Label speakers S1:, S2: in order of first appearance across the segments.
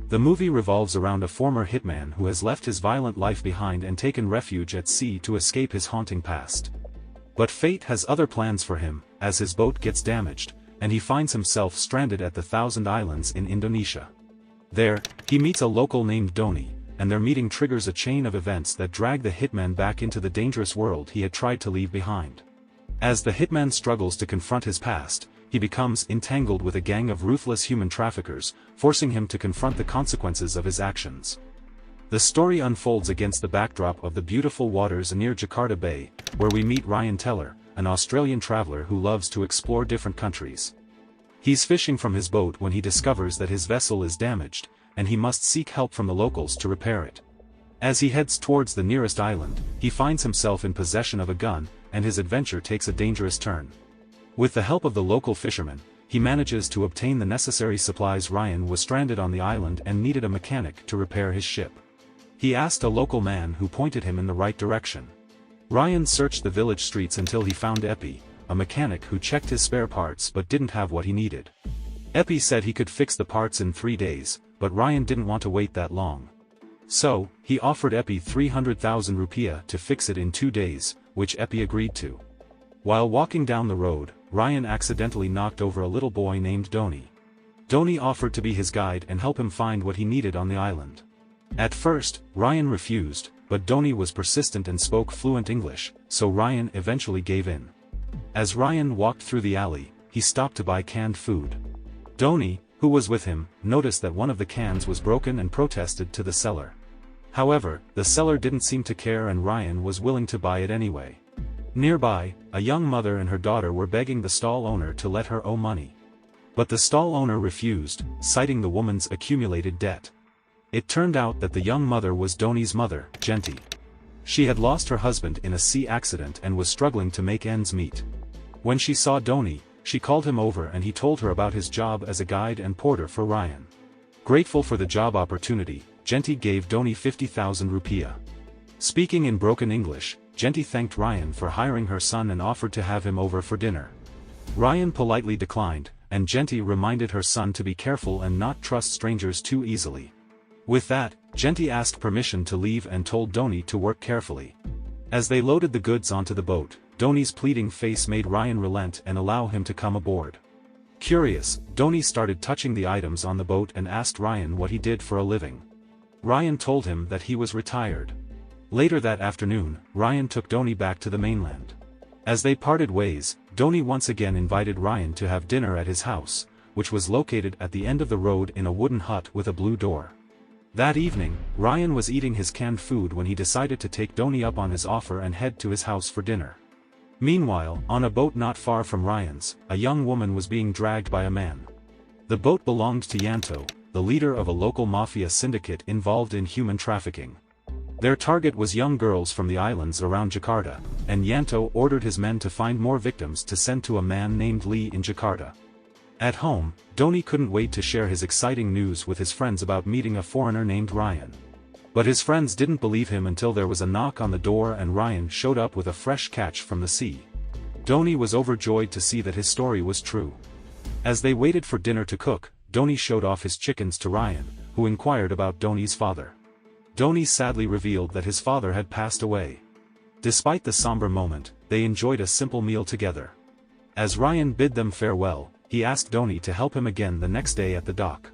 S1: The movie revolves around a former hitman who has left his violent life behind and taken refuge at sea to escape his haunting past. But fate has other plans for him, as his boat gets damaged, and he finds himself stranded at the Thousand Islands in Indonesia. There, he meets a local named Doni, and their meeting triggers a chain of events that drag the hitman back into the dangerous world he had tried to leave behind. As the hitman struggles to confront his past, he becomes entangled with a gang of ruthless human traffickers, forcing him to confront the consequences of his actions. The story unfolds against the backdrop of the beautiful waters near Jakarta Bay, where we meet Ryan Teller, an Australian traveler who loves to explore different countries. He's fishing from his boat when he discovers that his vessel is damaged, and he must seek help from the locals to repair it. As he heads towards the nearest island, he finds himself in possession of a gun, and his adventure takes a dangerous turn. With the help of the local fishermen, he manages to obtain the necessary supplies. Ryan was stranded on the island and needed a mechanic to repair his ship. He asked a local man who pointed him in the right direction. Ryan searched the village streets until he found Epi, a mechanic who checked his spare parts but didn't have what he needed. Epi said he could fix the parts in 3 days, but Ryan didn't want to wait that long. So, he offered Epi 300,000 rupiah to fix it in 2 days, which Epi agreed to. While walking down the road, Ryan accidentally knocked over a little boy named Doni. Doni offered to be his guide and help him find what he needed on the island. At first, Ryan refused, but Doni was persistent and spoke fluent English, so Ryan eventually gave in. As Ryan walked through the alley, he stopped to buy canned food. Doni, who was with him, noticed that one of the cans was broken and protested to the seller. However, the seller didn't seem to care and Ryan was willing to buy it anyway. Nearby, a young mother and her daughter were begging the stall owner to let her owe money. But the stall owner refused, citing the woman's accumulated debt. It turned out that the young mother was Doni's mother, Genti. She had lost her husband in a sea accident and was struggling to make ends meet. When she saw Doni, she called him over and he told her about his job as a guide and porter for Ryan. Grateful for the job opportunity, Genti gave Doni 50,000 rupiah. Speaking in broken English, Genti thanked Ryan for hiring her son and offered to have him over for dinner. Ryan politely declined, and Genti reminded her son to be careful and not trust strangers too easily. With that, Genti asked permission to leave and told Doni to work carefully. As they loaded the goods onto the boat, Doni's pleading face made Ryan relent and allow him to come aboard. Curious, Doni started touching the items on the boat and asked Ryan what he did for a living. Ryan told him that he was retired. Later that afternoon, Ryan took Doni back to the mainland. As they parted ways, Doni once again invited Ryan to have dinner at his house, which was located at the end of the road in a wooden hut with a blue door. That evening, Ryan was eating his canned food when he decided to take Doni up on his offer and head to his house for dinner. Meanwhile, on a boat not far from Ryan's, a young woman was being dragged by a man. The boat belonged to Yanto, the leader of a local mafia syndicate involved in human trafficking. Their target was young girls from the islands around Jakarta, and Yanto ordered his men to find more victims to send to a man named Lee in Jakarta. At home, Doni couldn't wait to share his exciting news with his friends about meeting a foreigner named Ryan. But his friends didn't believe him until there was a knock on the door and Ryan showed up with a fresh catch from the sea. Doni was overjoyed to see that his story was true. As they waited for dinner to cook, Doni showed off his chickens to Ryan, who inquired about Doni's father. Doni sadly revealed that his father had passed away. Despite the somber moment, they enjoyed a simple meal together. As Ryan bid them farewell, he asked Doni to help him again the next day at the dock.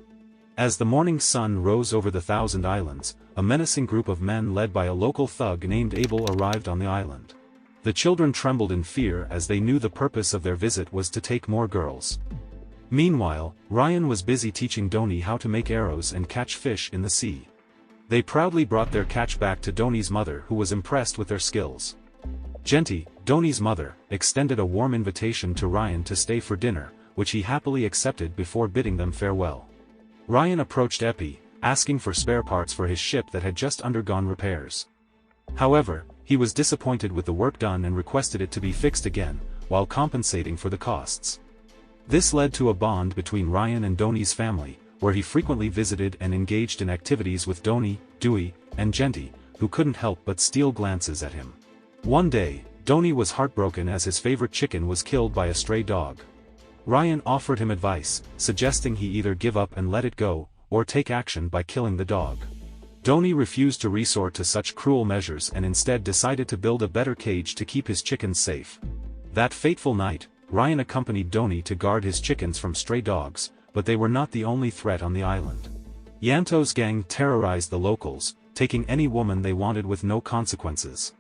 S1: As the morning sun rose over the Thousand Islands, a menacing group of men led by a local thug named Abel arrived on the island. The children trembled in fear as they knew the purpose of their visit was to take more girls. Meanwhile, Ryan was busy teaching Doni how to make arrows and catch fish in the sea. They proudly brought their catch back to Doni's mother, who was impressed with their skills. Genti, Doni's mother, extended a warm invitation to Ryan to stay for dinner, which he happily accepted before bidding them farewell. Ryan approached Epi, asking for spare parts for his ship that had just undergone repairs. However, he was disappointed with the work done and requested it to be fixed again, while compensating for the costs. This led to a bond between Ryan and Doni's family, where he frequently visited and engaged in activities with Doni, Dewey, and Genti, who couldn't help but steal glances at him. One day, Doni was heartbroken as his favorite chicken was killed by a stray dog. Ryan offered him advice, suggesting he either give up and let it go, or take action by killing the dog. Donnie refused to resort to such cruel measures and instead decided to build a better cage to keep his chickens safe. That fateful night, Ryan accompanied Donnie to guard his chickens from stray dogs, but they were not the only threat on the island. Yanto's gang terrorized the locals, taking any woman they wanted with no consequences.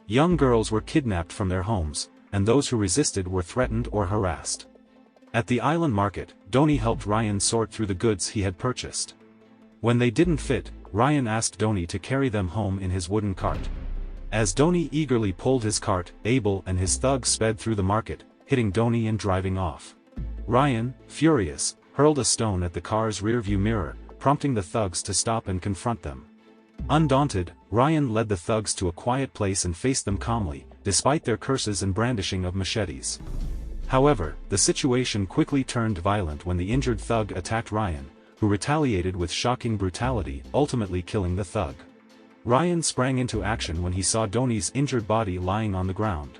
S1: Young girls were kidnapped from their homes, and those who resisted were threatened or harassed. At the island market, Donnie helped Ryan sort through the goods he had purchased. When they didn't fit, Ryan asked Donnie to carry them home in his wooden cart. As Donnie eagerly pulled his cart, Abel and his thugs sped through the market, hitting Donnie and driving off. Ryan, furious, hurled a stone at the car's rearview mirror, prompting the thugs to stop and confront them. Undaunted, Ryan led the thugs to a quiet place and faced them calmly, despite their curses and brandishing of machetes. However, the situation quickly turned violent when the injured thug attacked Ryan, who retaliated with shocking brutality, ultimately killing the thug. Ryan sprang into action when he saw Donnie's injured body lying on the ground.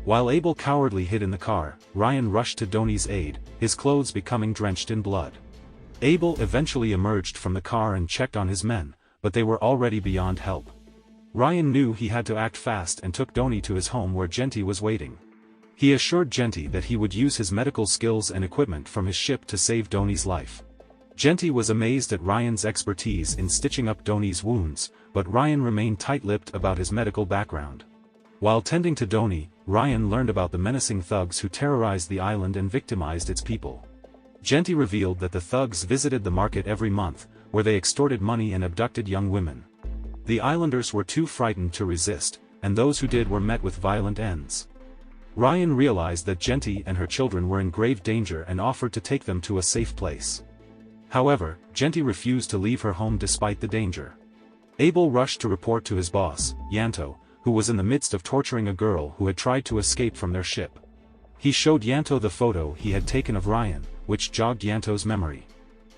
S1: While Abel cowardly hid in the car, Ryan rushed to Donnie's aid, his clothes becoming drenched in blood. Abel eventually emerged from the car and checked on his men, but they were already beyond help. Ryan knew he had to act fast and took Donnie to his home where Genty was waiting. He assured Genty that he would use his medical skills and equipment from his ship to save Donnie's life. Genty was amazed at Ryan's expertise in stitching up Donnie's wounds, but Ryan remained tight-lipped about his medical background. While tending to Donnie, Ryan learned about the menacing thugs who terrorized the island and victimized its people. Genty revealed that the thugs visited the market every month, where they extorted money and abducted young women. The islanders were too frightened to resist, and those who did were met with violent ends. Ryan realized that Genty and her children were in grave danger and offered to take them to a safe place. However, Genty refused to leave her home despite the danger. Abel rushed to report to his boss, Yanto, who was in the midst of torturing a girl who had tried to escape from their ship. He showed Yanto the photo he had taken of Ryan, which jogged Yanto's memory.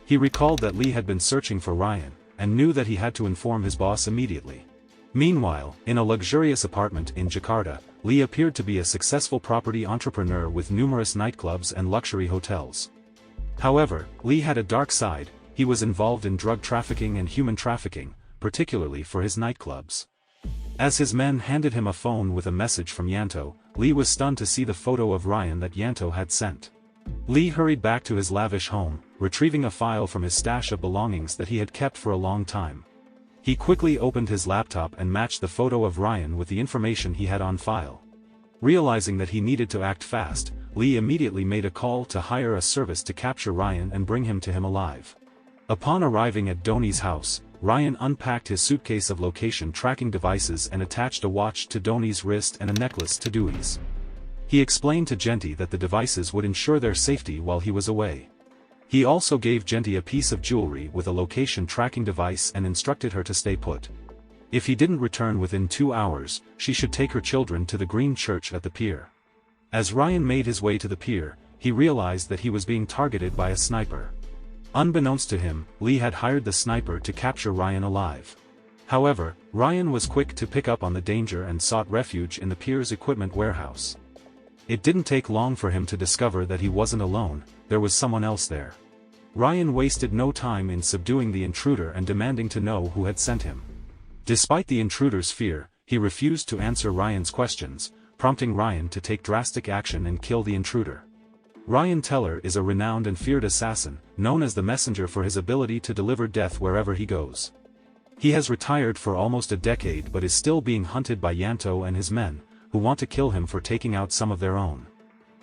S1: He recalled that Lee had been searching for Ryan, and knew that he had to inform his boss immediately. Meanwhile, in a luxurious apartment in Jakarta, Lee appeared to be a successful property entrepreneur with numerous nightclubs and luxury hotels. However, Lee had a dark side. He was involved in drug trafficking and human trafficking, particularly for his nightclubs. As his men handed him a phone with a message from Yanto, Lee was stunned to see the photo of Ryan that Yanto had sent. Lee hurried back to his lavish home, retrieving a file from his stash of belongings that he had kept for a long time. He quickly opened his laptop and matched the photo of Ryan with the information he had on file. Realizing that he needed to act fast, Lee immediately made a call to hire a service to capture Ryan and bring him to him alive. Upon arriving at Donnie's house, Ryan unpacked his suitcase of location tracking devices and attached a watch to Donnie's wrist and a necklace to Dewey's. He explained to Genty that the devices would ensure their safety while he was away. He also gave Genty a piece of jewelry with a location tracking device and instructed her to stay put. If he didn't return within 2 hours, she should take her children to the green church at the pier. As Ryan made his way to the pier, he realized that he was being targeted by a sniper. Unbeknownst to him, Lee had hired the sniper to capture Ryan alive. However, Ryan was quick to pick up on the danger and sought refuge in the pier's equipment warehouse. It didn't take long for him to discover that he wasn't alone. There was someone else there. Ryan wasted no time in subduing the intruder and demanding to know who had sent him. Despite the intruder's fear, he refused to answer Ryan's questions, prompting Ryan to take drastic action and kill the intruder. Ryan Teller is a renowned and feared assassin, known as the messenger for his ability to deliver death wherever he goes. He has retired for almost a decade but is still being hunted by Yanto and his men, who want to kill him for taking out some of their own.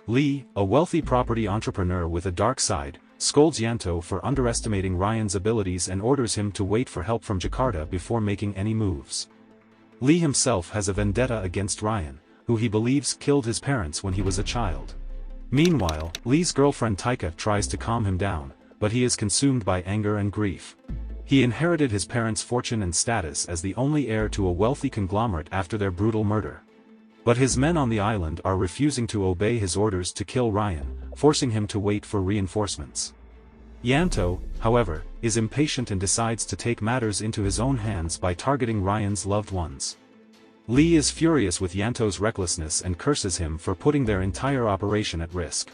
S1: Lee, a wealthy property entrepreneur with a dark side, scolds Yanto for underestimating Ryan's abilities and orders him to wait for help from Jakarta before making any moves. Lee himself has a vendetta against Ryan, who he believes killed his parents when he was a child. Meanwhile, Lee's girlfriend Taika tries to calm him down, but he is consumed by anger and grief. He inherited his parents' fortune and status as the only heir to a wealthy conglomerate after their brutal murder. But his men on the island are refusing to obey his orders to kill Ryan, forcing him to wait for reinforcements. Yanto, however, is impatient and decides to take matters into his own hands by targeting Ryan's loved ones. Lee is furious with Yanto's recklessness and curses him for putting their entire operation at risk.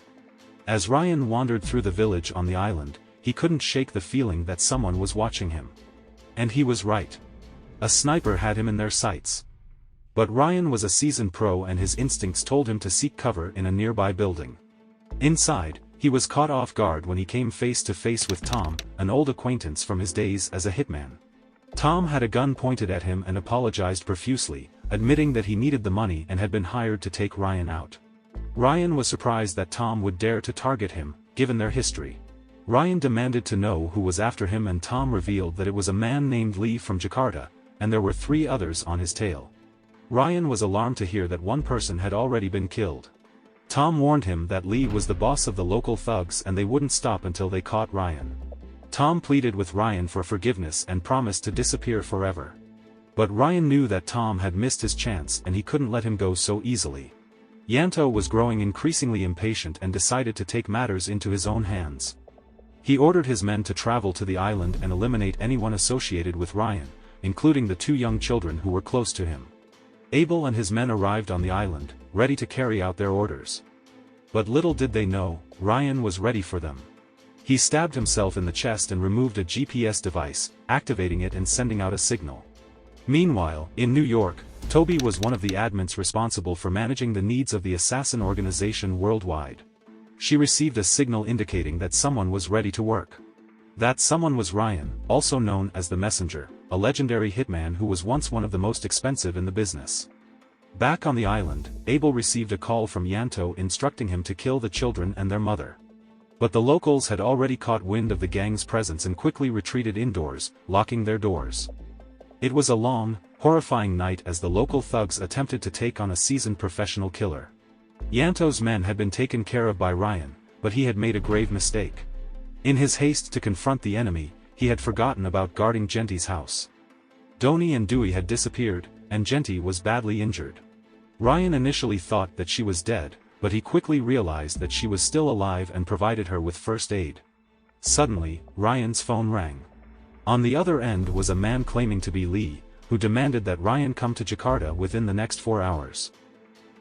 S1: As Ryan wandered through the village on the island, he couldn't shake the feeling that someone was watching him. And he was right. A sniper had him in their sights. But Ryan was a seasoned pro and his instincts told him to seek cover in a nearby building. Inside, he was caught off guard when he came face to face with Tom, an old acquaintance from his days as a hitman. Tom had a gun pointed at him and apologized profusely, admitting that he needed the money and had been hired to take Ryan out. Ryan was surprised that Tom would dare to target him, given their history. Ryan demanded to know who was after him and Tom revealed that it was a man named Lee from Jakarta, and there were 3 others on his tail. Ryan was alarmed to hear that one person had already been killed. Tom warned him that Lee was the boss of the local thugs and they wouldn't stop until they caught Ryan. Tom pleaded with Ryan for forgiveness and promised to disappear forever. But Ryan knew that Tom had missed his chance and he couldn't let him go so easily. Yanto was growing increasingly impatient and decided to take matters into his own hands. He ordered his men to travel to the island and eliminate anyone associated with Ryan, including the 2 young children who were close to him. Abel and his men arrived on the island, ready to carry out their orders. But little did they know, Ryan was ready for them. He stabbed himself in the chest and removed a GPS device, activating it and sending out a signal. Meanwhile, in New York, Toby was one of the admins responsible for managing the needs of the assassin organization worldwide. She received a signal indicating that someone was ready to work. That someone was Ryan, also known as the Messenger, a legendary hitman who was once one of the most expensive in the business. Back on the island, Abel received a call from Yanto instructing him to kill the children and their mother. But the locals had already caught wind of the gang's presence and quickly retreated indoors, locking their doors. It was a long, horrifying night as the local thugs attempted to take on a seasoned professional killer. Yanto's men had been taken care of by Ryan, but he had made a grave mistake. In his haste to confront the enemy, he had forgotten about guarding Genti's house. Donnie and Dewey had disappeared, and Genti was badly injured. Ryan initially thought that she was dead, but he quickly realized that she was still alive and provided her with first aid. Suddenly, Ryan's phone rang. On the other end was a man claiming to be Lee, who demanded that Ryan come to Jakarta within the next 4 hours.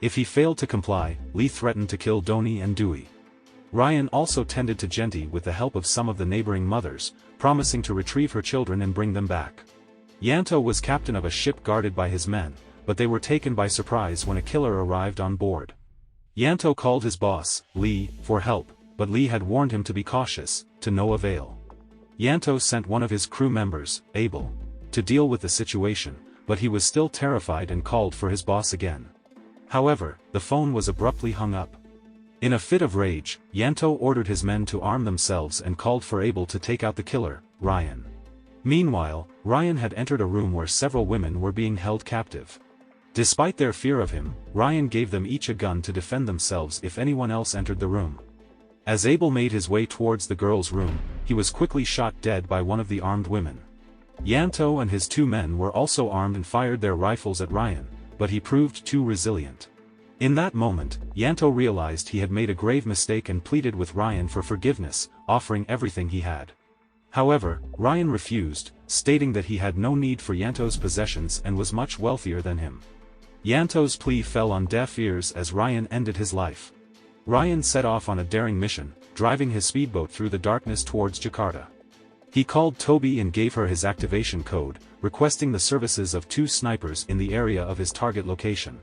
S1: If he failed to comply, Lee threatened to kill Donnie and Dewey. Ryan also tended to Genti with the help of some of the neighboring mothers, promising to retrieve her children and bring them back. Yanto was captain of a ship guarded by his men, but they were taken by surprise when a killer arrived on board. Yanto called his boss, Lee, for help, but Lee had warned him to be cautious, to no avail. Yanto sent one of his crew members, Abel, to deal with the situation, but he was still terrified and called for his boss again. However, the phone was abruptly hung up. In a fit of rage, Yanto ordered his men to arm themselves and called for Abel to take out the killer, Ryan. Meanwhile, Ryan had entered a room where several women were being held captive. Despite their fear of him, Ryan gave them each a gun to defend themselves if anyone else entered the room. As Abel made his way towards the girl's room, he was quickly shot dead by one of the armed women. Yanto and his 2 men were also armed and fired their rifles at Ryan, but he proved too resilient. In that moment, Yanto realized he had made a grave mistake and pleaded with Ryan for forgiveness, offering everything he had. However, Ryan refused, stating that he had no need for Yanto's possessions and was much wealthier than him. Yanto's plea fell on deaf ears as Ryan ended his life. Ryan set off on a daring mission, driving his speedboat through the darkness towards Jakarta. He called Toby and gave her his activation code, requesting the services of 2 snipers in the area of his target location.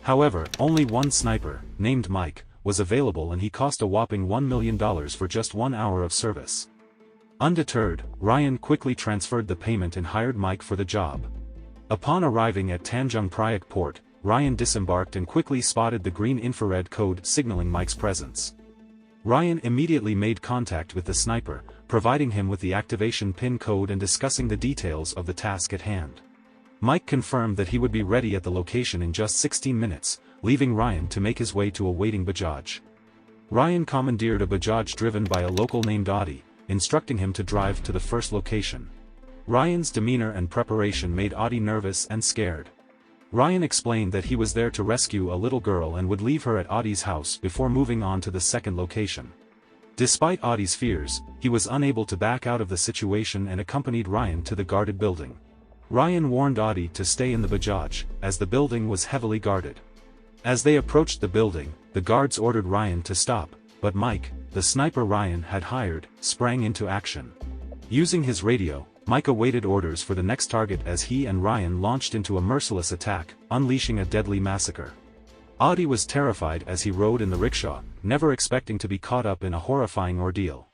S1: However, only one sniper, named Mike, was available and he cost a whopping $1 million for just 1 hour of service. Undeterred, Ryan quickly transferred the payment and hired Mike for the job. Upon arriving at Tanjung Priok port, Ryan disembarked and quickly spotted the green infrared code signaling Mike's presence. Ryan immediately made contact with the sniper, providing him with the activation pin code and discussing the details of the task at hand. Mike confirmed that he would be ready at the location in just 16 minutes, leaving Ryan to make his way to a waiting Bajaj. Ryan commandeered a Bajaj driven by a local named Audi, instructing him to drive to the first location. Ryan's demeanor and preparation made Audi nervous and scared. Ryan explained that he was there to rescue a little girl and would leave her at Audie's house before moving on to the second location. Despite Audie's fears, he was unable to back out of the situation and accompanied Ryan to the guarded building. Ryan warned Audie to stay in the Bajaj, as the building was heavily guarded. As they approached the building, the guards ordered Ryan to stop, but Mike, the sniper Ryan had hired, sprang into action. Using his radio, Mike awaited orders for the next target as he and Ryan launched into a merciless attack, unleashing a deadly massacre. Audie was terrified as he rode in the rickshaw, never expecting to be caught up in a horrifying ordeal.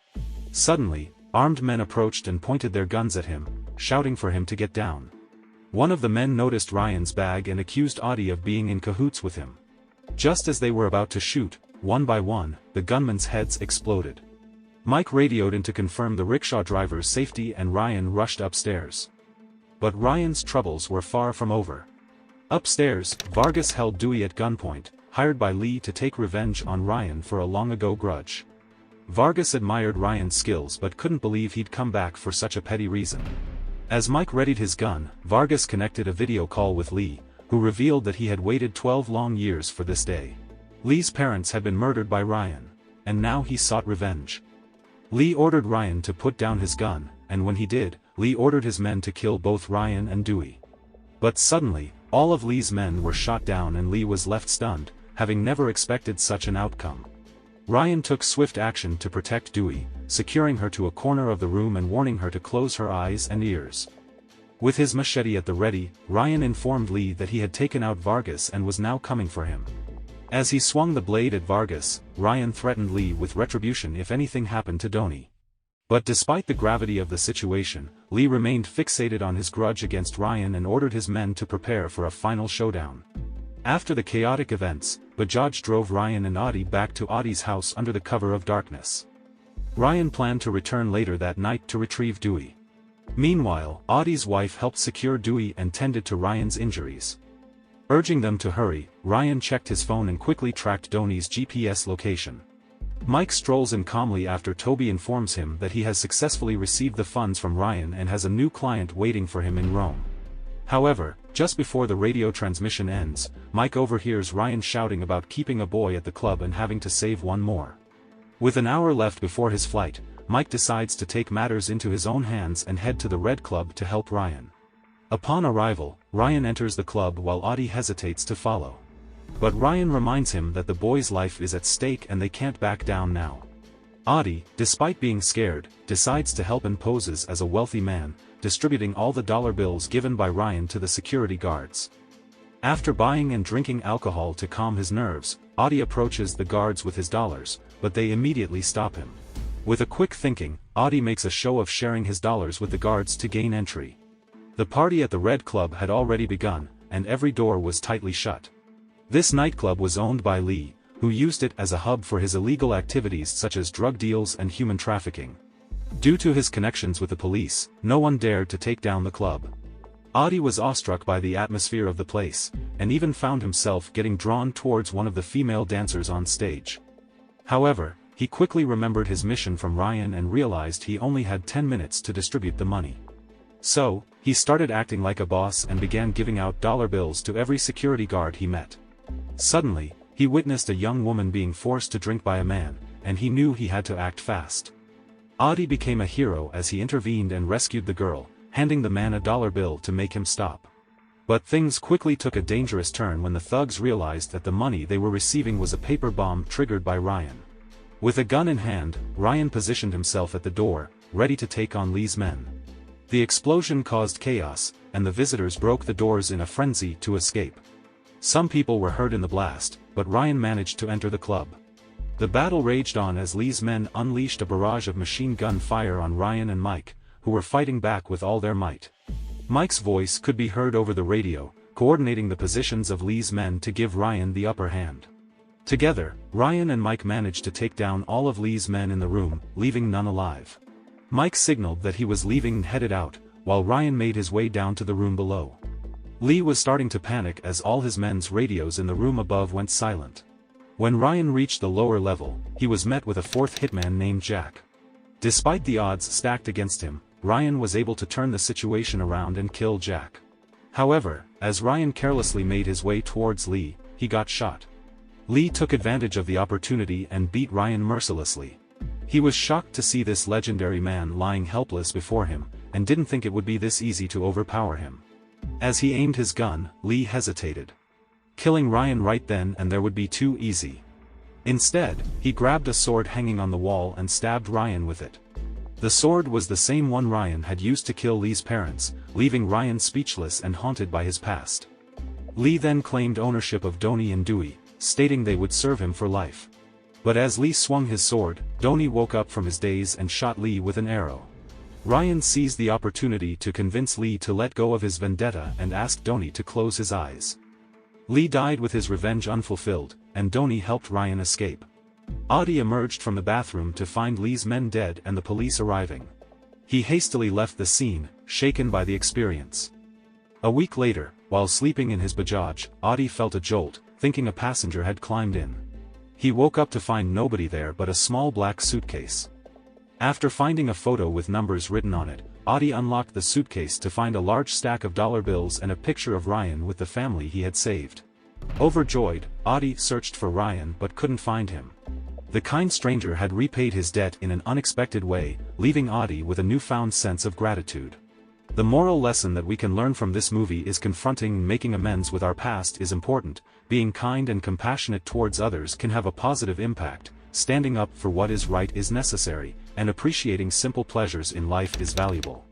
S1: Suddenly, armed men approached and pointed their guns at him, shouting for him to get down. One of the men noticed Ryan's bag and accused Audie of being in cahoots with him. Just as they were about to shoot, one by one, the gunmen's heads exploded. Mike radioed in to confirm the rickshaw driver's safety and Ryan rushed upstairs. But Ryan's troubles were far from over. Upstairs, Vargas held Dewey at gunpoint, hired by Lee to take revenge on Ryan for a long-ago grudge. Vargas admired Ryan's skills but couldn't believe he'd come back for such a petty reason. As Mike readied his gun, Vargas connected a video call with Lee, who revealed that he had waited 12 long years for this day. Lee's parents had been murdered by Ryan, and now he sought revenge. Lee ordered Ryan to put down his gun, and when he did, Lee ordered his men to kill both Ryan and Dewey. But suddenly, all of Lee's men were shot down and Lee was left stunned, having never expected such an outcome. Ryan took swift action to protect Dewey, securing her to a corner of the room and warning her to close her eyes and ears. With his machete at the ready, Ryan informed Lee that he had taken out Vargas and was now coming for him. As he swung the blade at Vargas, Ryan threatened Lee with retribution if anything happened to Donnie. But despite the gravity of the situation, Lee remained fixated on his grudge against Ryan and ordered his men to prepare for a final showdown. After the chaotic events, Bajaj drove Ryan and Audie back to Audie's house under the cover of darkness. Ryan planned to return later that night to retrieve Dewey. Meanwhile, Audie's wife helped secure Dewey and tended to Ryan's injuries. Urging them to hurry, Ryan checked his phone and quickly tracked Donnie's GPS location. Mike strolls in calmly after Toby informs him that he has successfully received the funds from Ryan and has a new client waiting for him in Rome. However, just before the radio transmission ends, Mike overhears Ryan shouting about keeping a boy at the club and having to save one more. With an hour left before his flight, Mike decides to take matters into his own hands and head to the Red Club to help Ryan. Upon arrival, Ryan enters the club while Audie hesitates to follow. But Ryan reminds him that the boy's life is at stake and they can't back down now. Audie, despite being scared, decides to help and poses as a wealthy man, distributing all the dollar bills given by Ryan to the security guards. After buying and drinking alcohol to calm his nerves, Audie approaches the guards with his dollars, but they immediately stop him. With a quick thinking, Audie makes a show of sharing his dollars with the guards to gain entry. The party at the Red Club had already begun, and every door was tightly shut. This nightclub was owned by Lee, who used it as a hub for his illegal activities such as drug deals and human trafficking. Due to his connections with the police, no one dared to take down the club. Audie was awestruck by the atmosphere of the place, and even found himself getting drawn towards one of the female dancers on stage. However, he quickly remembered his mission from Ryan and realized he only had 10 minutes to distribute the money. So, he started acting like a boss and began giving out dollar bills to every security guard he met. Suddenly, he witnessed a young woman being forced to drink by a man, and he knew he had to act fast. Audie became a hero as he intervened and rescued the girl, handing the man a dollar bill to make him stop. But things quickly took a dangerous turn when the thugs realized that the money they were receiving was a paper bomb triggered by Ryan. With a gun in hand, Ryan positioned himself at the door, ready to take on Lee's men. The explosion caused chaos, and the visitors broke the doors in a frenzy to escape. Some people were hurt in the blast, but Ryan managed to enter the club. The battle raged on as Lee's men unleashed a barrage of machine gun fire on Ryan and Mike, who were fighting back with all their might. Mike's voice could be heard over the radio, coordinating the positions of Lee's men to give Ryan the upper hand. Together, Ryan and Mike managed to take down all of Lee's men in the room, leaving none alive. Mike signaled that he was leaving and headed out, while Ryan made his way down to the room below. Lee was starting to panic as all his men's radios in the room above went silent. When Ryan reached the lower level, he was met with a fourth hitman named Jack. Despite the odds stacked against him, Ryan was able to turn the situation around and kill Jack. However, as Ryan carelessly made his way towards Lee, he got shot. Lee took advantage of the opportunity and beat Ryan mercilessly. He was shocked to see this legendary man lying helpless before him, and didn't think it would be this easy to overpower him. As he aimed his gun, Lee hesitated. Killing Ryan right then and there would be too easy. Instead, he grabbed a sword hanging on the wall and stabbed Ryan with it. The sword was the same one Ryan had used to kill Lee's parents, leaving Ryan speechless and haunted by his past. Lee then claimed ownership of Donnie and Dewey, stating they would serve him for life. But as Lee swung his sword, Donnie woke up from his daze and shot Lee with an arrow. Ryan seized the opportunity to convince Lee to let go of his vendetta and asked Donnie to close his eyes. Lee died with his revenge unfulfilled, and Donnie helped Ryan escape. Audie emerged from the bathroom to find Lee's men dead and the police arriving. He hastily left the scene, shaken by the experience. A week later, while sleeping in his Bajaj, Audie felt a jolt, thinking a passenger had climbed in. He woke up to find nobody there but a small black suitcase. After finding a photo with numbers written on it, Audie unlocked the suitcase to find a large stack of dollar bills and a picture of Ryan with the family he had saved. Overjoyed, Audie searched for Ryan but couldn't find him. The kind stranger had repaid his debt in an unexpected way, leaving Audie with a newfound sense of gratitude. The moral lesson that we can learn from this movie is confronting and making amends with our past is important, being kind and compassionate towards others can have a positive impact, standing up for what is right is necessary, and appreciating simple pleasures in life is valuable.